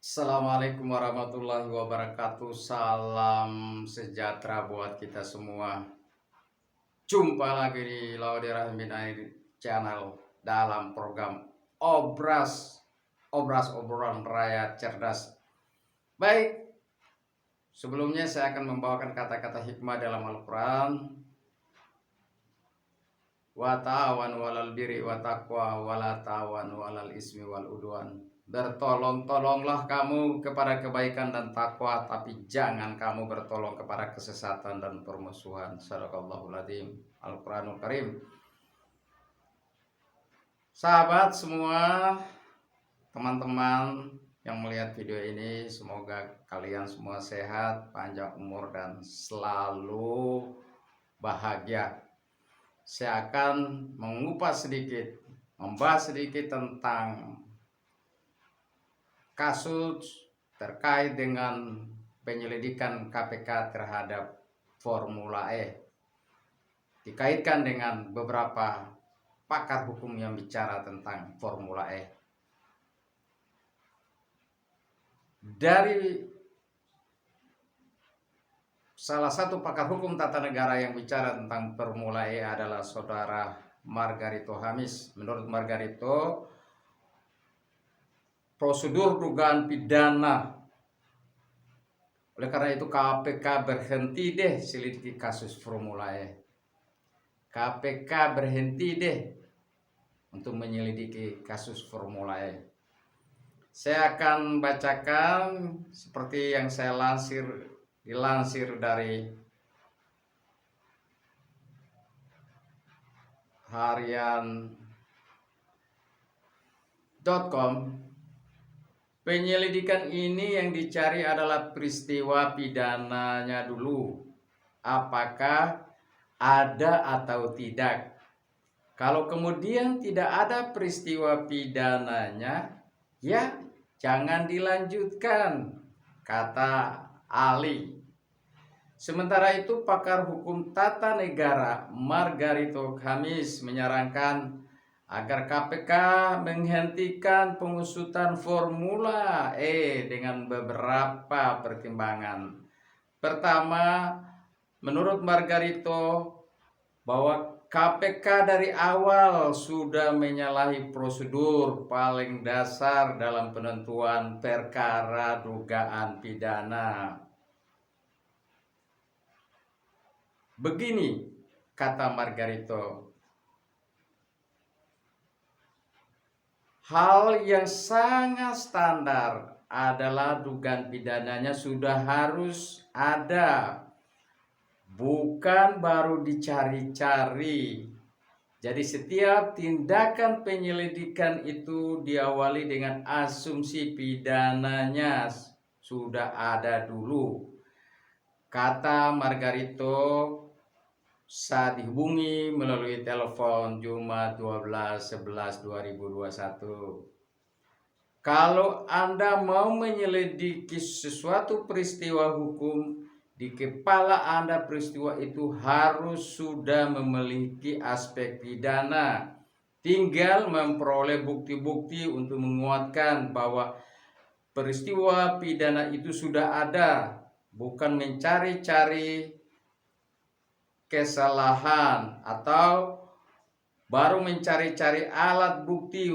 Assalamualaikum warahmatullahi wabarakatuh. Salam sejahtera buat kita semua. Jumpa lagi di Laude Rahmin Air Channel dalam program obras obrolan rakyat cerdas. Baik, sebelumnya saya akan membawakan kata-kata hikmah dalam Al-Quran. Wa ta'awanu 'alal birri wa taqwa wa la ta'awanu 'alal ismi wal udwan. Bertolong-tolonglah kamu kepada kebaikan dan takwa, tapi jangan kamu bertolong kepada kesesatan dan permusuhan. Shadaqallahul adzim. Al-Quranul Karim. Sahabat semua, teman-teman yang melihat video ini, semoga kalian semua sehat, panjang umur, dan selalu bahagia. Saya akan membahas sedikit tentang kasus terkait dengan penyelidikan KPK terhadap Formula E, dikaitkan dengan beberapa pakar hukum yang bicara tentang Formula E. Dari salah satu pakar hukum tata negara yang bicara tentang Formula E adalah saudara Margarito Hamis. Menurut Margarito, prosedur dugaan pidana. Oleh karena itu KPK berhenti deh selidiki kasus Formula E. KPK berhenti deh untuk menyelidiki kasus Formula E. Saya akan bacakan seperti yang saya dilansir dari harian.com. Penyelidikan ini yang dicari adalah peristiwa pidananya dulu. Apakah ada atau tidak? Kalau kemudian tidak ada peristiwa pidananya, ya jangan dilanjutkan, kata Ali. Sementara itu pakar hukum tata negara Margarito Hamis menyarankan agar KPK menghentikan pengusutan Formula E dengan beberapa pertimbangan. Pertama, menurut Margarito, bahwa KPK dari awal sudah menyalahi prosedur paling dasar dalam penentuan perkara dugaan pidana. Begini kata Margarito, hal yang sangat standar adalah dugaan pidananya sudah harus ada, bukan baru dicari-cari. Jadi setiap tindakan penyelidikan itu diawali dengan asumsi pidananya sudah ada dulu, kata Margarito saat dihubungi melalui telepon Jumat 12/11/2021. Kalau Anda mau menyelidiki sesuatu peristiwa hukum, di kepala Anda peristiwa itu harus sudah memiliki aspek pidana. Tinggal memperoleh bukti-bukti untuk menguatkan bahwa peristiwa pidana itu sudah ada, bukan mencari-cari kesalahan atau baru mencari-cari alat bukti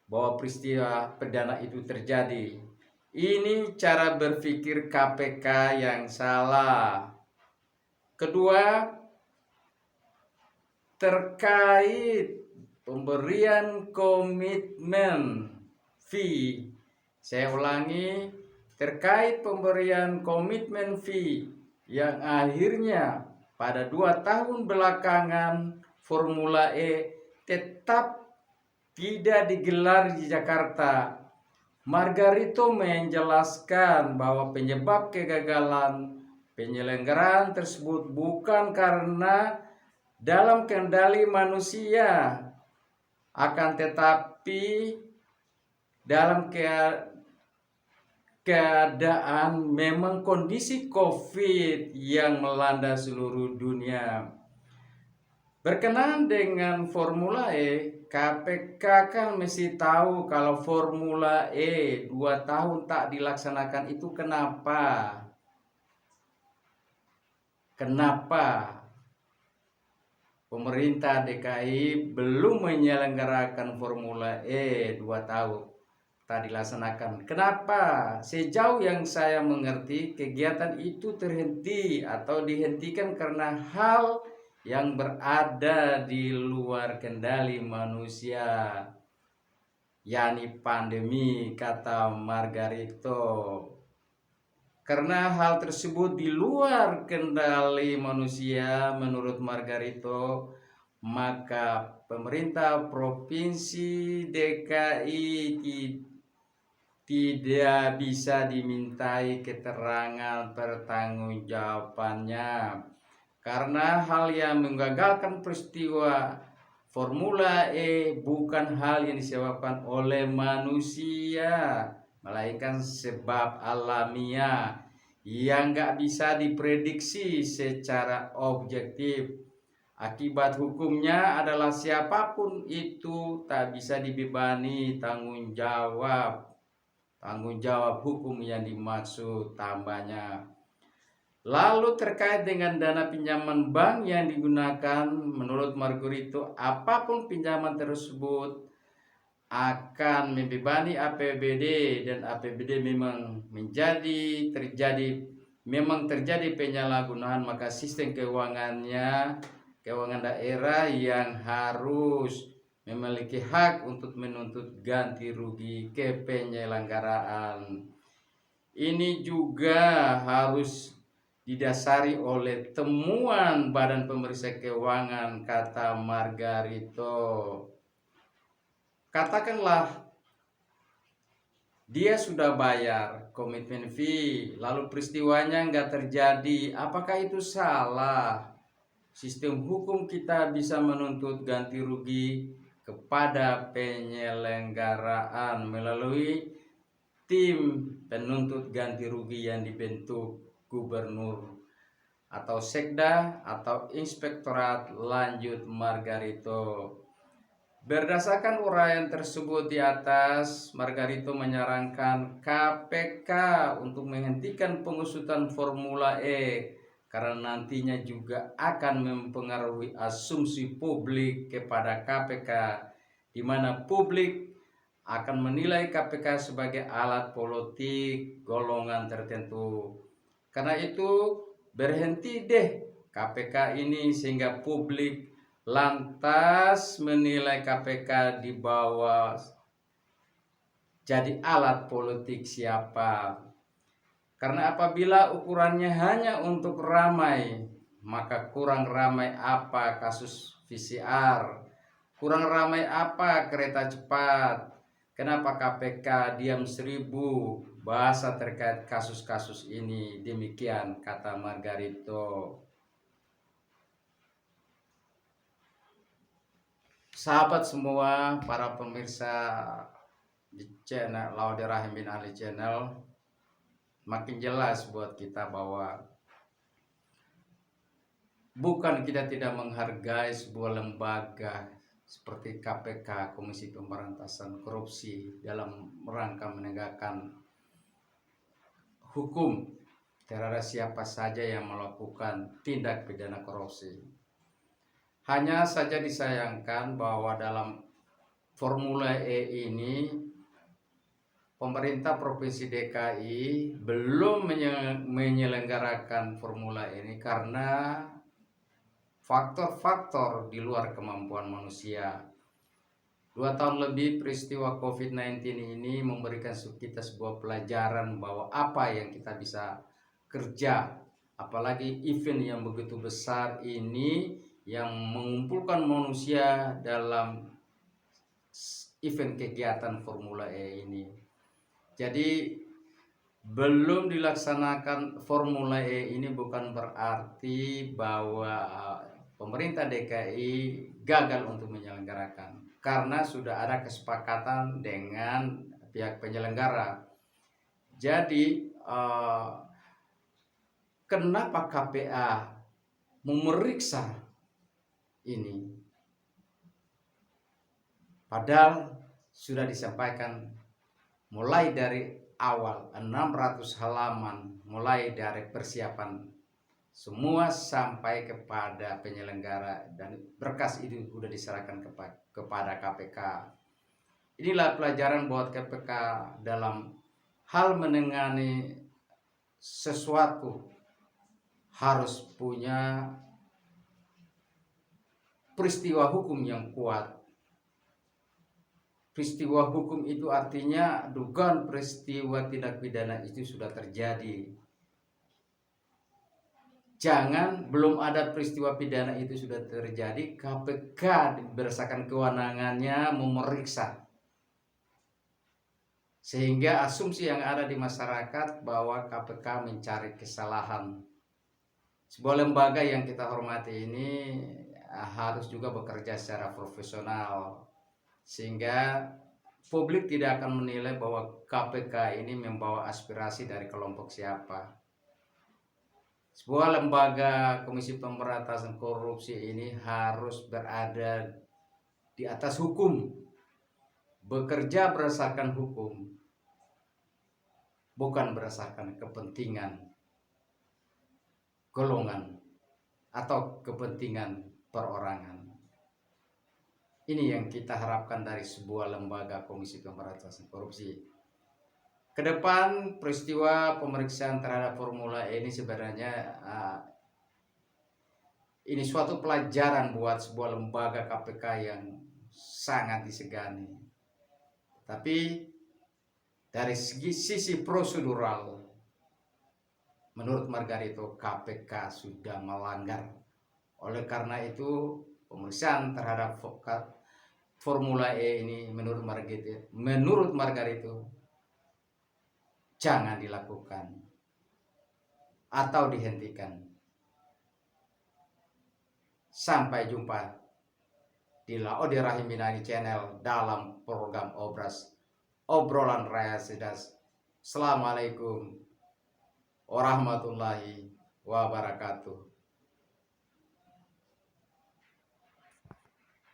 bahwa peristiwa pidana itu terjadi. Ini cara berpikir KPK yang salah. Kedua, terkait pemberian komitmen fee. Saya ulangi, terkait pemberian komitmen fee yang akhirnya pada 2 tahun belakangan Formula E tetap tidak digelar di Jakarta. Margarito menjelaskan bahwa penyebab kegagalan penyelenggaraan tersebut bukan karena dalam kendali manusia, akan tetapi dalam keadaan memang kondisi COVID yang melanda seluruh dunia. Berkenaan dengan Formula E, KPK kan mesti tahu kalau Formula E 2 tahun tak dilaksanakan itu kenapa? Kenapa pemerintah DKI belum menyelenggarakan Formula E 2 tahun tak dilaksanakan? Kenapa? Sejauh yang saya mengerti, kegiatan itu terhenti atau dihentikan karena hal yang berada di luar kendali manusia, yakni pandemi, kata Margarito. Karena hal tersebut di luar kendali manusia, menurut Margarito, maka pemerintah Provinsi DKI tidak bisa dimintai keterangan pertanggungjawabannya karena hal yang menggagalkan peristiwa Formula E bukan hal yang disebabkan oleh manusia, melainkan sebab alamiah yang nggak bisa diprediksi secara objektif. Akibat hukumnya adalah siapapun itu tak bisa dibebani tanggung jawab hukum yang dimaksud, tambahnya. Lalu terkait dengan dana pinjaman bank yang digunakan, menurut Margarito, apapun pinjaman tersebut akan membebani APBD dan APBD memang terjadi penyalahgunaan, maka sistem keuangan daerah yang harus memiliki hak untuk menuntut ganti rugi ke penyelenggaraan. Ini juga harus didasari oleh temuan Badan Pemeriksa Keuangan, kata Margarito. Katakanlah dia sudah bayar komitmen fee, lalu peristiwanya nggak terjadi, apakah itu salah? Sistem hukum kita bisa menuntut ganti rugi kepada penyelenggaraan melalui tim penuntut ganti rugi yang dibentuk gubernur atau sekda atau inspektorat, lanjut Margarito. Berdasarkan uraian tersebut di atas, Margarito menyarankan KPK untuk menghentikan pengusutan Formula E karena nantinya juga akan mempengaruhi asumsi publik kepada KPK, di mana publik akan menilai KPK sebagai alat politik golongan tertentu. Karena itu berhenti deh KPK ini sehingga publik lantas menilai KPK di bawah jadi alat politik siapa. Karena apabila ukurannya hanya untuk ramai, maka kurang ramai apa kasus PCR, kurang ramai apa kereta cepat. Kenapa KPK diam 1000 bahasa terkait kasus-kasus ini? Demikian kata Margarito. Sahabat semua, para pemirsa di channel Laude Rahim bin Ali channel, makin jelas buat kita bahwa bukan kita tidak menghargai sebuah lembaga seperti KPK, Komisi Pemberantasan Korupsi, dalam rangka menegakkan hukum terhadap siapa saja yang melakukan tindak pidana korupsi. Hanya saja disayangkan bahwa dalam Formula E ini pemerintah Provinsi DKI belum menyelenggarakan Formula E ini karena faktor-faktor di luar kemampuan manusia. 2 tahun lebih peristiwa COVID-19 ini memberikan kita sebuah pelajaran bahwa apa yang kita bisa kerja, apalagi event yang begitu besar ini yang mengumpulkan manusia dalam event kegiatan Formula E ini. Jadi belum dilaksanakan Formula E ini bukan berarti bahwa pemerintah DKI gagal untuk menyelenggarakan, karena sudah ada kesepakatan dengan pihak penyelenggara. Jadi kenapa KPA memeriksa ini. Padahal sudah disampaikan mulai dari awal 600 halaman, mulai dari persiapan semua sampai kepada penyelenggara, dan berkas itu sudah diserahkan kepada KPK. Inilah pelajaran buat KPK dalam hal menangani sesuatu, harus punya peristiwa hukum yang kuat. Peristiwa hukum itu artinya dugaan peristiwa tindak pidana itu sudah terjadi. Jangan belum ada peristiwa pidana itu sudah terjadi, KPK berdasarkan kewenangannya memeriksa. Sehingga asumsi yang ada di masyarakat bahwa KPK mencari kesalahan. Sebuah lembaga yang kita hormati ini harus juga bekerja secara profesional, sehingga publik tidak akan menilai bahwa KPK ini membawa aspirasi dari kelompok siapa. Sebuah lembaga Komisi Pemberantasan Korupsi ini harus berada di atas hukum, bekerja berdasarkan hukum, bukan berdasarkan kepentingan golongan atau kepentingan perorangan. Ini yang kita harapkan dari sebuah lembaga Komisi Pemberantasan Korupsi. Kedepan peristiwa pemeriksaan terhadap Formula E ini sebenarnya ini suatu pelajaran buat sebuah lembaga KPK yang sangat disegani. Tapi dari sisi prosedural, menurut Margarito, KPK sudah melanggar. Oleh karena itu pemeriksaan terhadap Formula E ini menurut Margarito jangan dilakukan atau dihentikan. Sampai jumpa di Laode Rahiminani Channel dalam program obrolan Raya Sedas. Assalamualaikum warahmatullahi wabarakatuh.